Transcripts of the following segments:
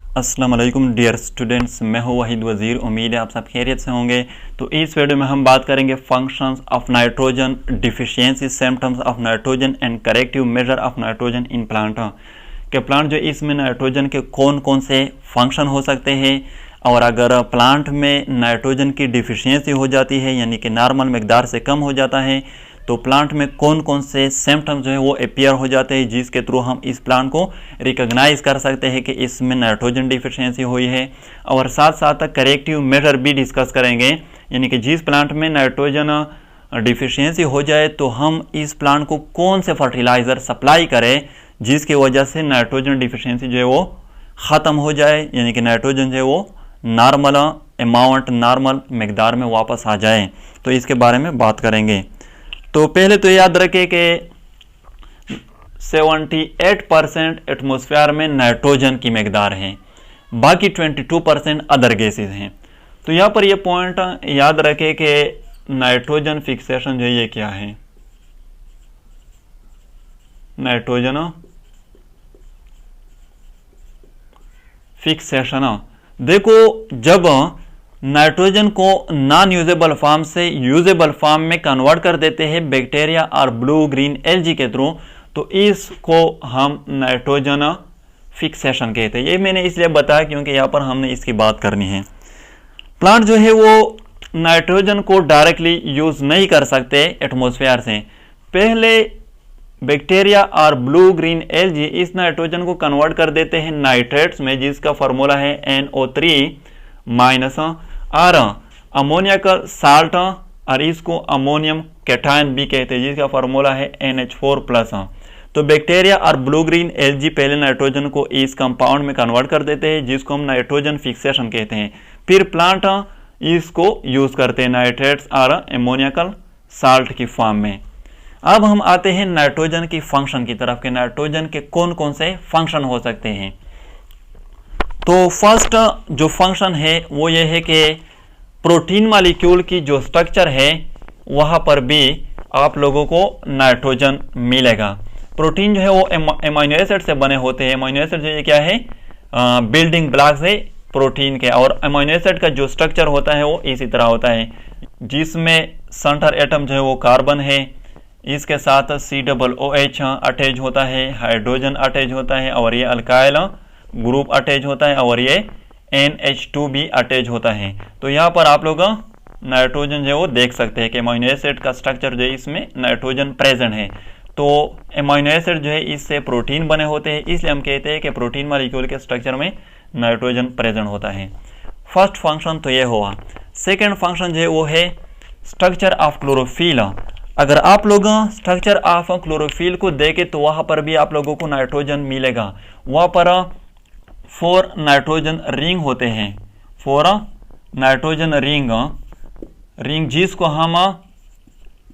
अस्सलाम वालेकुम dear students, मैं हूं वहीद वज़ीर। उम्मीद है आप सब खैरियत से होंगे। तो इस वीडियो में हम बात करेंगे functions of nitrogen, deficiency, symptoms of nitrogen and corrective measure of nitrogen in plant. के प्लांट जो इसमें नाइट्रोजन के कौन कौन से फंक्शन हो सकते हैं, और अगर प्लांट में नाइट्रोजन की डिफिशियंसी हो जाती है यानी कि नॉर्मल मकदार से कम हो जाता है, तो प्लांट में कौन कौन से सिम्टम्स जो है वो अपीयर हो जाते हैं जिसके थ्रू हम इस प्लांट को रिकॉग्नाइज कर सकते हैं कि इसमें नाइट्रोजन डिफिशियंसी हुई है। और साथ साथ करेक्टिव मेजर भी डिस्कस करेंगे, यानी कि जिस प्लांट में नाइट्रोजन डिफिशियंसी हो जाए तो हम इस प्लांट को कौन से फर्टिलाइज़र सप्लाई करें जिसकी वजह से नाइट्रोजन डिफिशियंसी जो है वो ख़त्म हो जाए, यानी कि नाइट्रोजन जो है वो नॉर्मल अमाउंट, नॉर्मल मकदार में वापस आ जाए। तो इसके बारे में बात करेंगे। तो पहले तो याद रखें कि 78% एटमॉस्फेयर में नाइट्रोजन की मकदार है, बाकी 22% अदर गैसेज हैं। तो यहाँ पर ये पॉइंट याद रखें कि नाइट्रोजन फिक्सेशन जो है ये क्या है। नाइट्रोजन फिक्सेशन, देखो जब नाइट्रोजन को नॉन यूजेबल फॉर्म से यूजेबल फॉर्म में कन्वर्ट कर देते हैं बैक्टीरिया और ब्लू ग्रीन एल्गी के थ्रू, तो इसको हम नाइट्रोजन फिक्सेशन कहते हैं। ये मैंने इसलिए बताया क्योंकि यहाँ पर हमने इसकी बात करनी है। प्लांट जो है वो नाइट्रोजन को डायरेक्टली यूज नहीं कर सकते एटमॉस्फेयर से, पहले बैक्टीरिया और ब्लू ग्रीन एल्गी इस नाइट्रोजन को कन्वर्ट कर देते हैं नाइट्रेट्स में, जिसका फॉर्मूला है NO3- और अमोनिया का साल्ट, और इसको अमोनियम कैटायन भी कहते हैं जिसका फार्मूला है NH4+। तो बैक्टीरिया और ब्लू ग्रीन एल्गी पहले नाइट्रोजन को इस कंपाउंड में कन्वर्ट कर देते हैं जिसको हम नाइट्रोजन फिक्सेशन कहते हैं। फिर प्लांट इसको यूज करते हैं नाइट्रेट्स और अमोनियकल साल्ट की फॉर्म में। अब हम आते हैं नाइट्रोजन की फंक्शन की तरफ के नाइट्रोजन के कौन कौन से फंक्शन हो सकते हैं। तो फर्स्ट जो फंक्शन है वो ये है कि प्रोटीन मॉलिक्यूल की जो स्ट्रक्चर है वहाँ पर भी आप लोगों को नाइट्रोजन मिलेगा। प्रोटीन जो है वो एमाइनो एसिड से बने होते हैं। एमाइनो एसिड जो ये क्या है, बिल्डिंग ब्लॉक्स है प्रोटीन के। और एमाइनो एसिड का जो स्ट्रक्चर होता है वो इसी तरह होता है, जिसमें सेंटर एटम जो है वो कार्बन है, इसके साथ COOH अटैच होता है, हाइड्रोजन अटैच होता है, और ये अल्काइल ग्रुप अटैच होता है, और ये NH2 भी अटैच होता है। तो यहाँ पर आप लोग नाइट्रोजन जो है वो देख सकते हैं कि एमाइनो एसिड का स्ट्रक्चर जो है इसमें नाइट्रोजन प्रेजेंट है। तो एमाइनो एसिड जो है इससे प्रोटीन बने होते हैं, इसलिए हम कहते हैं कि प्रोटीन मॉलिक्यूल के स्ट्रक्चर में नाइट्रोजन प्रेजेंट होता है। फर्स्ट फंक्शन तो ये हुआ। सेकेंड फंक्शन जो है वो है स्ट्रक्चर ऑफ क्लोरोफिल। अगर आप लोग स्ट्रक्चर ऑफ क्लोरोफिल को देखें तो वहाँ पर भी आप लोगों को नाइट्रोजन मिलेगा। वहाँ पर 4 नाइट्रोजन रिंग होते हैं, 4 नाइट्रोजन रिंग जिसको हम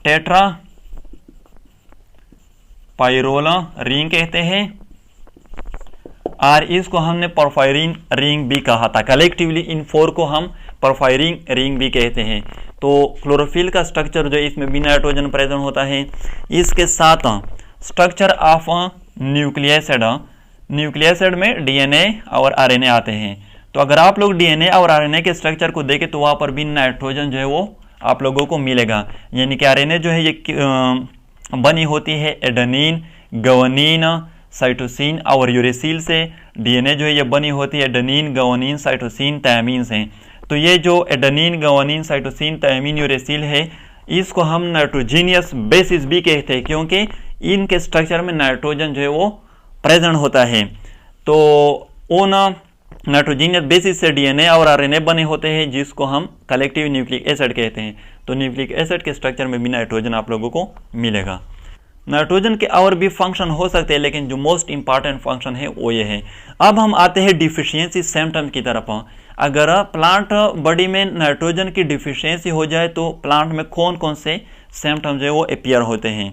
टेट्रा पायरोला रिंग कहते हैं, और इसको हमने परफायरिन रिंग भी कहा था। कलेक्टिवली इन 4 को हम परफायरिन रिंग भी कहते हैं। तो क्लोरोफिल का स्ट्रक्चर जो इसमें भी नाइट्रोजन प्रेजेंट होता है। इसके साथ स्ट्रक्चर ऑफ न्यूक्लियोसाइड में DNA और RNA आते हैं। तो अगर आप लोग DNA और RNA के स्ट्रक्चर को देखें तो वहाँ पर भी नाइट्रोजन जो है वो आप लोगों को मिलेगा। यानी कि RNA जो है ये बनी होती है एडेनिन, ग्वानिन, साइटोसिन और यूरेसिल से। DNA जो है ये बनी होती है एडेनिन, ग्वानिन, साइटोसिन, थायमीन से। तो ये जो adenine, guanine, cytosine, thymine, uracil है, इसको हम नाइट्रोजीनियस बेसिस भी कहते हैं क्योंकि इनके स्ट्रक्चर में नाइट्रोजन जो है वो प्रेजेंट होता है। तो उन नाइट्रोजीनियस बेसिस से DNA और RNA बने होते हैं जिसको हम कलेक्टिव न्यूक्लिक एसिड कहते हैं। तो न्यूक्लिक एसिड के स्ट्रक्चर में भी नाइट्रोजन आप लोगों को मिलेगा। नाइट्रोजन के और भी फंक्शन हो सकते हैं, लेकिन जो मोस्ट इंपॉर्टेंट फंक्शन है वो ये है। अब हम आते हैं डिफिशियंसी सिम्टम की तरफ। अगर प्लांट बॉडी में नाइट्रोजन की डिफिशियंसी हो जाए तो प्लांट में कौन कौन से सिम्टम जो है वो अपीयर होते हैं।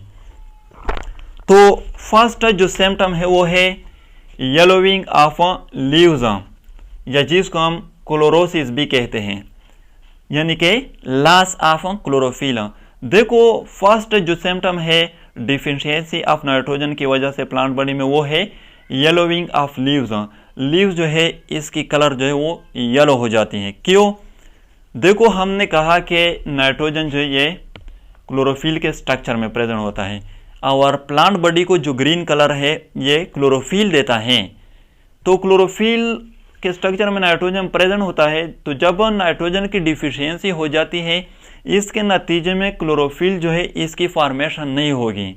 तो फर्स्ट जो सिम्टम है वो है येलोविंग ऑफ लीव्स, या जिसको हम क्लोरोसिस भी कहते हैं, यानी कि लॉस ऑफ क्लोरोफिल। देखो फर्स्ट जो सिम्टम है डिफिशियंसी ऑफ नाइट्रोजन की वजह से प्लांट बॉडी में वो है येलोविंग ऑफ लीव्स। लीव जो है इसकी कलर जो है वो येलो हो जाती है। क्यों? देखो हमने कहा कि नाइट्रोजन जो है ये क्लोरोफिल के स्ट्रक्चर में प्रेजेंट होता है और प्लांट बॉडी को जो ग्रीन कलर है ये क्लोरोफिल देता है। तो क्लोरोफिल के स्ट्रक्चर में नाइट्रोजन प्रेजेंट होता है, तो जब नाइट्रोजन की डिफिशियंसी हो जाती है इसके नतीजे में क्लोरोफिल जो है इसकी फॉर्मेशन नहीं होगी।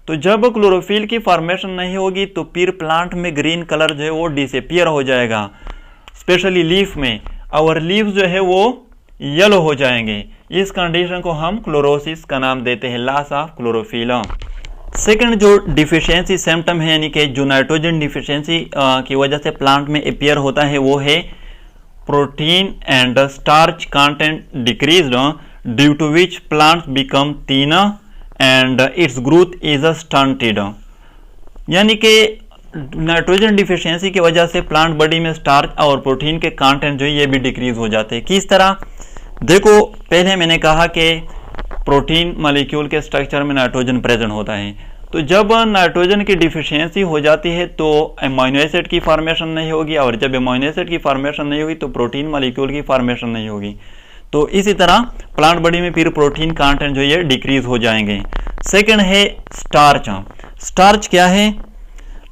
तो जब क्लोरोफिल की फॉर्मेशन नहीं होगी तो फिर प्लांट में ग्रीन कलर जो है वो डिसअपीयर हो जाएगा, स्पेशली लीफ में, और लीफ जो है वो येलो हो जाएंगे। इस कंडीशन को हम क्लोरोसिस का नाम देते हैं, लॉस ऑफ क्लोरोफिल। सेकंड जो डिफिशियंसी सिम्टम है यानी कि जो नाइट्रोजन डिफिशियंसी की वजह से प्लांट में अपीयर होता है वो है protein and starch content decreased due to which plants become thinner and its growth is stunted. यानी कि नाइट्रोजन डिफिशियंसी की वजह से प्लांट बॉडी में स्टार्च और प्रोटीन के कंटेंट जो है ये भी डिक्रीज हो जाते हैं। किस तरह? देखो पहले मैंने कहा कि प्रोटीन मॉलिक्यूल के स्ट्रक्चर में नाइट्रोजन प्रेजेंट होता है, तो जब नाइट्रोजन की डिफिशियंसी हो जाती है तो अमीनो एसिड की फॉर्मेशन नहीं होगी, और जब अमीनो एसिड की फॉर्मेशन नहीं होगी तो प्रोटीन मॉलिक्यूल की फॉर्मेशन नहीं होगी। तो इसी तरह प्लांट बॉडी में फिर प्रोटीन कंटेंट जो ये डिक्रीज हो जाएंगे। सेकंड है स्टार्च। स्टार्च क्या है?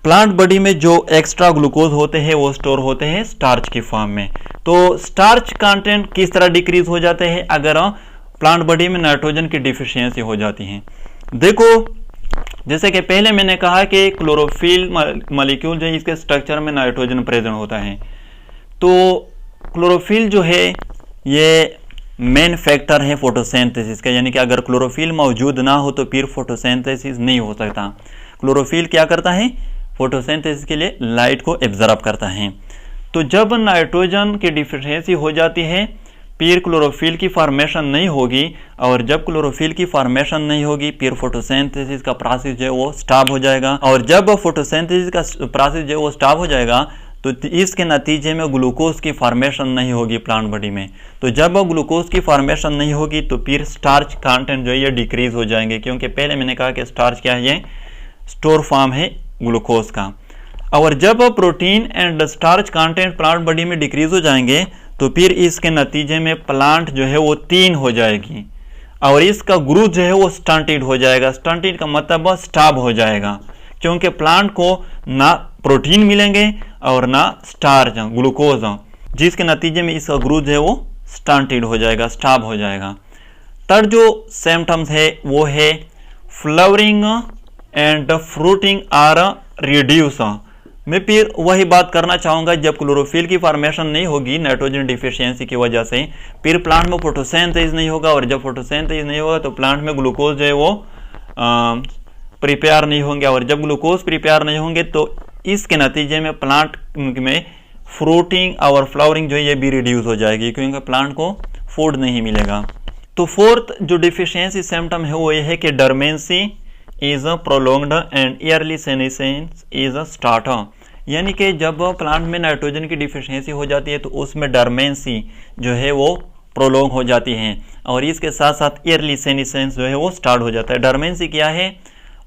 प्लांट बॉडी में जो एक्स्ट्रा ग्लूकोज होते हैं वो स्टोर होते हैं स्टार्च की फॉर्म में। तो स्टार्च कंटेंट किस तरह डिक्रीज हो जाते हैं अगर प्लांट बॉडी में नाइट्रोजन की डिफिशियंसी हो जाती है? देखो जैसे कि पहले मैंने कहा कि क्लोरोफिल मॉलिक्यूल जो है इसके स्ट्रक्चर में नाइट्रोजन प्रेजेंट होता है। तो क्लोरोफिल जो है ये मेन फैक्टर है फोटोसिंथेसिस का, यानी कि अगर क्लोरोफिल मौजूद ना हो तो फिर फोटोसिंथेसिस नहीं हो सकता। क्लोरोफिल क्या करता है? फोटोसिंथेसिस के लिए लाइट को एब्जॉर्ब करता है। तो जब नाइट्रोजन की डिफिशियंसी हो जाती है फिर क्लोरोफिल की फॉर्मेशन नहीं होगी, और जब क्लोरोफिल की फॉर्मेशन नहीं होगी फिर फोटोसिंथेसिस का प्रोसेस जो है वो स्टॉप हो जाएगा, और जब फोटोसिंथेसिस का प्रोसेस जो है वो स्टॉप हो जाएगा तो इसके नतीजे में ग्लूकोज की फॉर्मेशन नहीं होगी प्लांट बॉडी में। तो जब ग्लूकोज की फॉर्मेशन नहीं होगी तो फिर स्टार्च कंटेंट जो है ये डिक्रीज हो जाएंगे, क्योंकि पहले मैंने कहा कि स्टार्च क्या है? ये स्टोर फॉर्म है ग्लूकोज का। और जब protein and starch content plant body में डिक्रीज हो जाएंगे तो फिर इसके नतीजे में प्लांट जो है वो तीन हो जाएगी, और इसका ग्रोथ जो है वो स्टंटेड हो जाएगा। स्टंटेड का मतलब स्टॉप हो जाएगा, क्योंकि प्लांट को ना प्रोटीन मिलेंगे और ना स्टार्च ग्लूकोज, जिसके नतीजे में इसका ग्रोथ जो है वो स्टंटेड हो जाएगा, स्टॉप हो जाएगा। थर्ड जो सिम्टम्स है वो है flowering and fruiting are reduce. मैं फिर वही बात करना चाहूँगा, जब क्लोरोफिल की फॉर्मेशन नहीं होगी नाइट्रोजन डिफिशियंसी की वजह से फिर प्लांट में फोटोसिंथेसिस नहीं होगा, और जब फोटोसिंथेसिस नहीं होगा तो प्लांट में ग्लूकोज जो है वो प्रिपेयर नहीं होंगे, और जब ग्लूकोज प्रिपेयर नहीं होंगे तो इसके नतीजे में प्लांट में फ्रूटिंग और फ्लावरिंग जो है ये भी रिड्यूस हो जाएगी, क्योंकि प्लांट को फूड नहीं मिलेगा। तो फोर्थ जो डिफिशियंसी सिम्टम है वो ये है कि dormancy is prolonged and early senescence is start. यानी कि जब प्लांट में नाइट्रोजन की डिफिशियंसी हो जाती है तो उसमें डर्मेंसी जो है वो प्रोलॉन्ग हो जाती है, और इसके साथ साथ ईयरली सेनेसेंस जो है वो स्टार्ट हो जाता है। डर्मेंसी क्या है?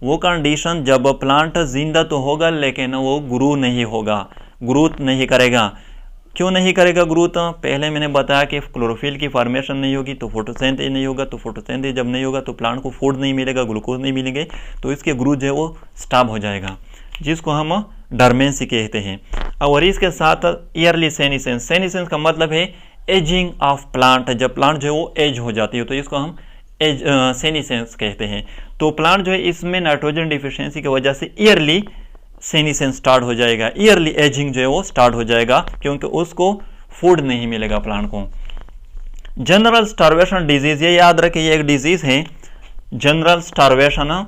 वो कंडीशन जब प्लांट जिंदा तो होगा लेकिन वो ग्रो नहीं होगा, ग्रोथ नहीं करेगा। क्यों नहीं करेगा ग्रोथ? पहले मैंने बताया कि क्लोरोफिल की फॉर्मेशन नहीं होगी तो फोटोसिंथेसिस नहीं होगा, तो फोटोसिंथेसिस जब नहीं होगा तो प्लांट को फूड नहीं मिलेगा, ग्लूकोज नहीं मिलेंगे, तो इसके ग्रोथ जो है वो स्टॉप हो जाएगा, जिसको हम डर्मेंसी कहते हैं। और इसके साथ ईयरली सेनेसेंस। सेनेसेंस का मतलब है एजिंग ऑफ प्लांट। जब प्लांट जो है वो एज हो जाती है तो इसको हम एज सेनेसेंस कहते हैं। तो प्लांट जो है इसमें नाइट्रोजन डिफिशियंसी की वजह से ईयरली सेनेसेंस स्टार्ट हो जाएगा, ईयरली एजिंग जो है वो स्टार्ट हो जाएगा, क्योंकि उसको फूड नहीं मिलेगा प्लांट को। जनरल स्टार्वेशन डिजीज, ये याद रखें ये एक डिजीज है, जनरल स्टार्वेशन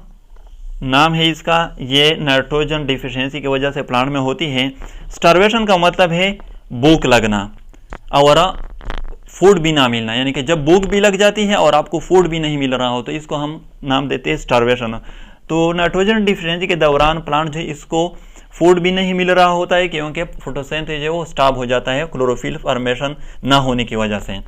नाम है इसका। ये नाइट्रोजन डिफिशियंसी की वजह से प्लांट में होती है। स्टार्वेशन का मतलब है भूख लगना और फूड भी ना मिलना, यानी कि जब भूख भी लग जाती है और आपको फूड भी नहीं मिल रहा हो तो इसको हम नाम देते हैं स्टार्वेशन। तो नाइट्रोजन डिफिशियंसी के दौरान प्लांट जो इसको फूड भी नहीं मिल रहा होता है, क्योंकि फोटोसिंथेसिस वो स्टॉप हो जाता है क्लोरोफिल फॉर्मेशन ना होने की वजह से,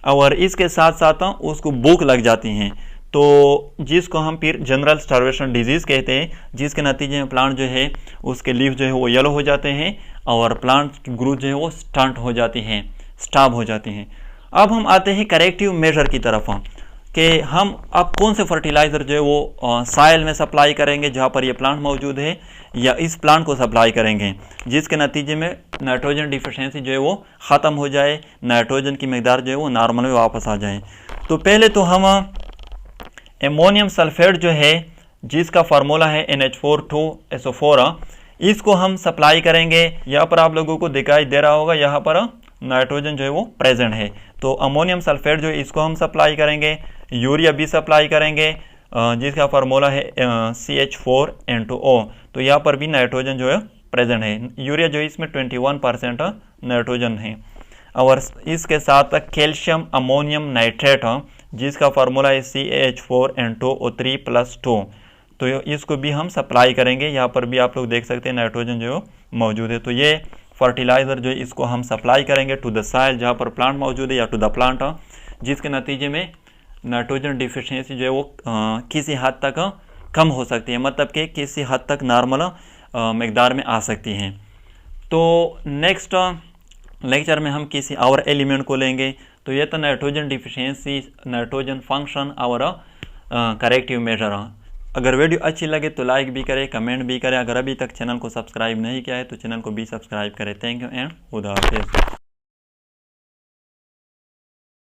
और इसके साथ साथ उसको भूख लग जाती है, तो जिसको हम फिर जनरल स्टार्वेशन डिजीज कहते हैं, जिसके नतीजे में प्लांट जो है उसके लीफ जो है वो येलो हो जाते हैं और प्लांट की ग्रोथ जो है वो स्टंट हो जाती है, स्टॉप हो जाती हैं। अब हम आते हैं करेक्टिव मेजर की तरफ कि हम अब कौन से फर्टिलाइज़र जो है वो साइल में सप्लाई करेंगे जहाँ पर ये प्लांट मौजूद है, या इस प्लांट को सप्लाई करेंगे जिसके नतीजे में नाइट्रोजन डिफिशियंसी जो है वो ख़त्म हो जाए, नाइट्रोजन की मकदार जो है वो नॉर्मल में वापस आ जाए। तो पहले तो हम एमोनियम सल्फेट जो है जिसका फार्मूला है NH4 इसको हम सप्लाई करेंगे। यहाँ पर आप लोगों को दिखाई दे रहा होगा, यहाँ पर नाइट्रोजन जो है वो प्रेजेंट है। तो अमोनियम सल्फेट जो है इसको हम सप्लाई करेंगे, यूरिया भी सप्लाई करेंगे जिसका फार्मूला है CH4N2O। तो यहाँ पर भी नाइट्रोजन जो है प्रेजेंट है। यूरिया जो है इसमें 21% नाइट्रोजन है। और इसके साथ कैल्शियम अमोनियम नाइट्रेट जिसका फार्मूला है CH4N2O3+2। तो इसको भी हम सप्लाई करेंगे। यहाँ पर भी आप लोग देख सकते हैं नाइट्रोजन जो मौजूद है। तो ये फर्टिलाइज़र जो है इसको हम सप्लाई करेंगे टू द सॉइल जहाँ पर प्लांट मौजूद है, या टू द प्लांट, जिसके नतीजे में नाइट्रोजन डिफिशियंसी जो है वो किसी हद तक कम हो सकती है, मतलब कि किसी हद तक नॉर्मल मकदार में आ सकती हैं। तो नेक्स्ट लेक्चर में हम किसी और एलिमेंट को लेंगे। तो ये तो नाइट्रोजन डिफिशियंसी, नाइट्रोजन फंक्शन और करेक्टिव मेजर। अगर वीडियो अच्छी लगे तो लाइक भी करें, कमेंट भी करें। अगर अभी तक चैनल को सब्सक्राइब नहीं किया है तो चैनल को भी सब्सक्राइब करें। थैंक यू एंड खुदा हाफिज़।